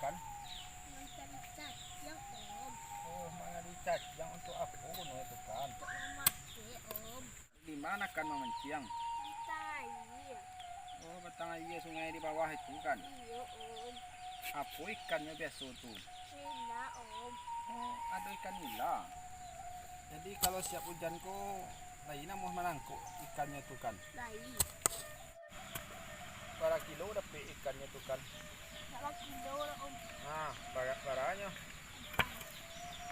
makan? Makan cacing om. Oh, mengadu cacing untuk apa no itu kan? Untuk memakai om. Di mana kan memancing? Di air. Oh, batang air sungai di bawah itu kan? Iya om. Apa ikannya biasa tuh? Nila om. Oh, ada ikan nila. Jadi kalau siap hujan kok lain mau menangkuk ikannya tuh kan? Lain. Berapa kilo dapat ikannya tuh kan? Berapa kilo om? Nah, barangnya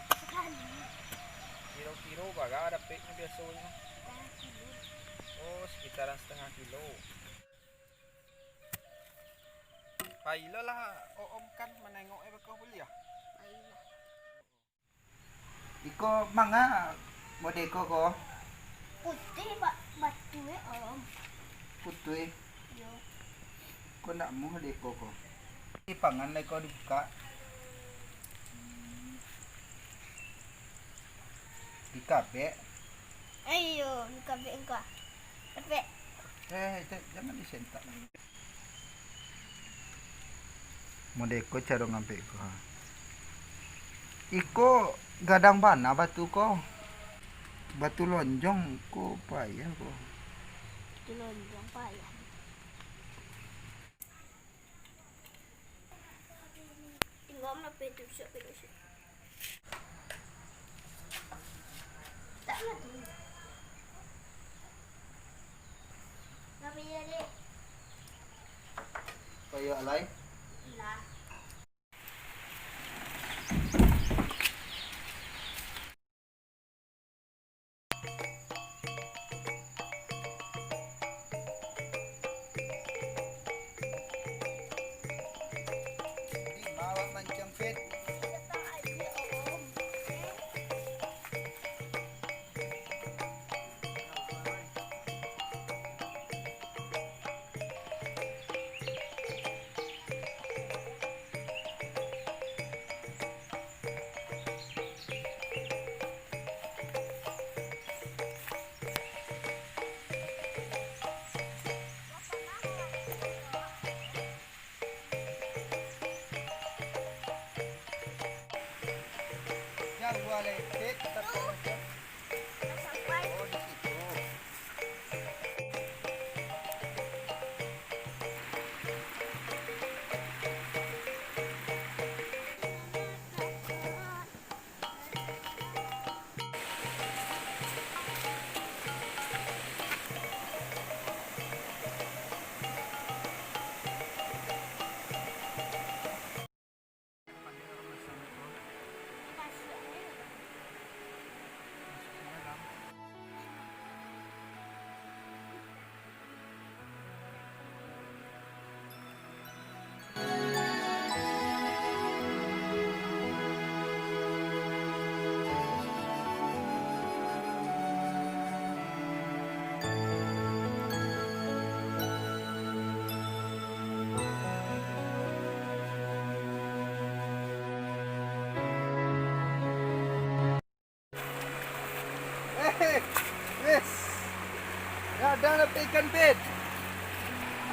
Sekali. kilo-kilo baga dapatnya biasanya. Setengah kilo. Oh, sekitaran setengah kilo. Pailo lah om kan menengok kau beli ya? Baiklah. Iko manga modeko ko Putih pak batu om. putui Yo. ko ndak mu modeko ko. Di pangan lai ko dibuka. Di kabe. Ayo, kabe engkau. Kabe. Jangan disentak. Modeko cara ngambil ko. Iko gadang bana batu ko. Batu lonjong ko payah ko. Lonjong payah. Tinggal apa itu siap itu. Tak mati. Tapi ya deh. Payah alai. Lah. Di mawak mancang fit. Datang aja om. Ya gua le fit tapi macam Sampai. oh di situ. Wes. Ya ada dapat ikan pet.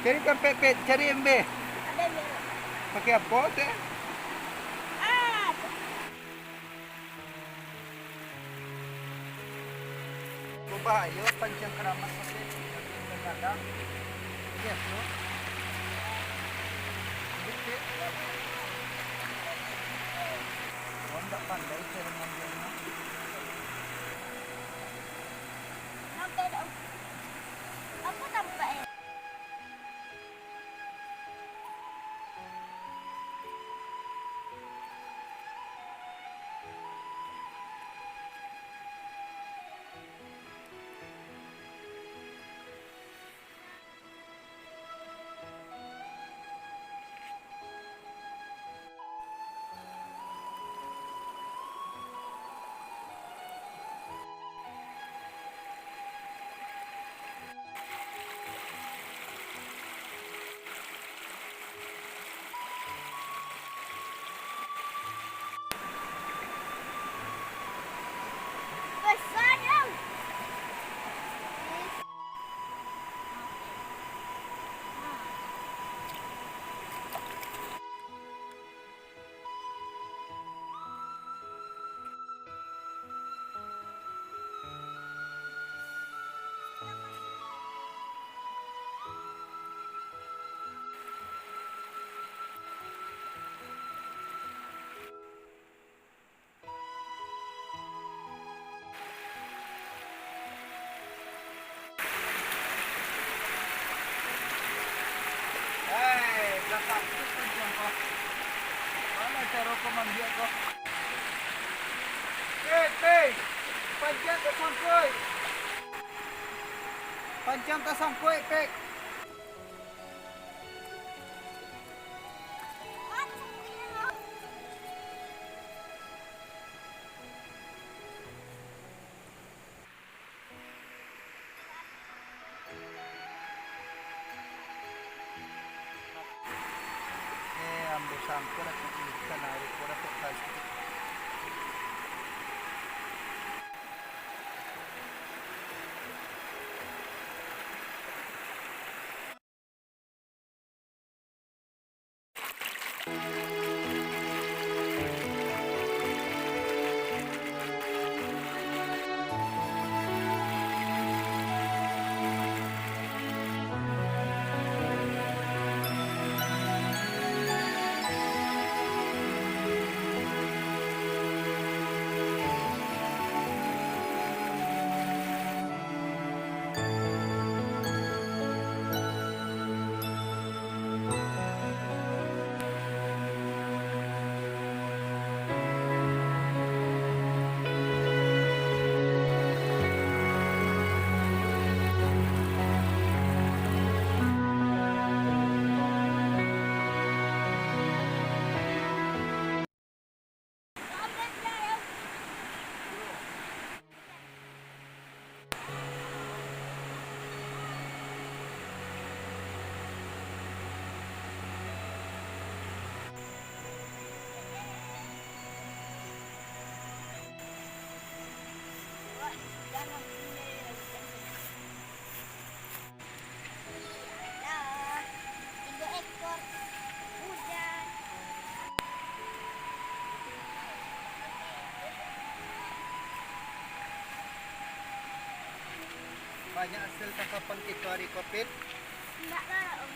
Cari ikan pet, cari embe. Ada merah. Pakai apa teh? Ah. Coba ayo pancing keramat pakai kadang. Yes, no. Dikit. Ondak pandai cara ngambilnya. Sampai dong. Aku sampai. Peng. Panjang ke sangkoi. Panjang ke sangkoi, Peng. Ambil sangkoi atau ikan air kurang plastik. Tiga ekor udang. Banyak hasil tangkapan kita hari Covid. Enggak lah, Om.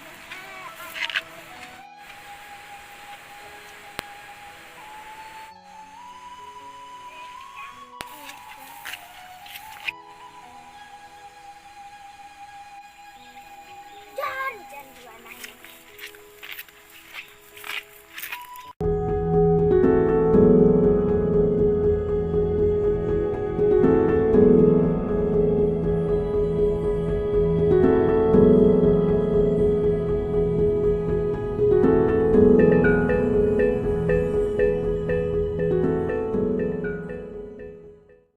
Jangan jual nanya. Thank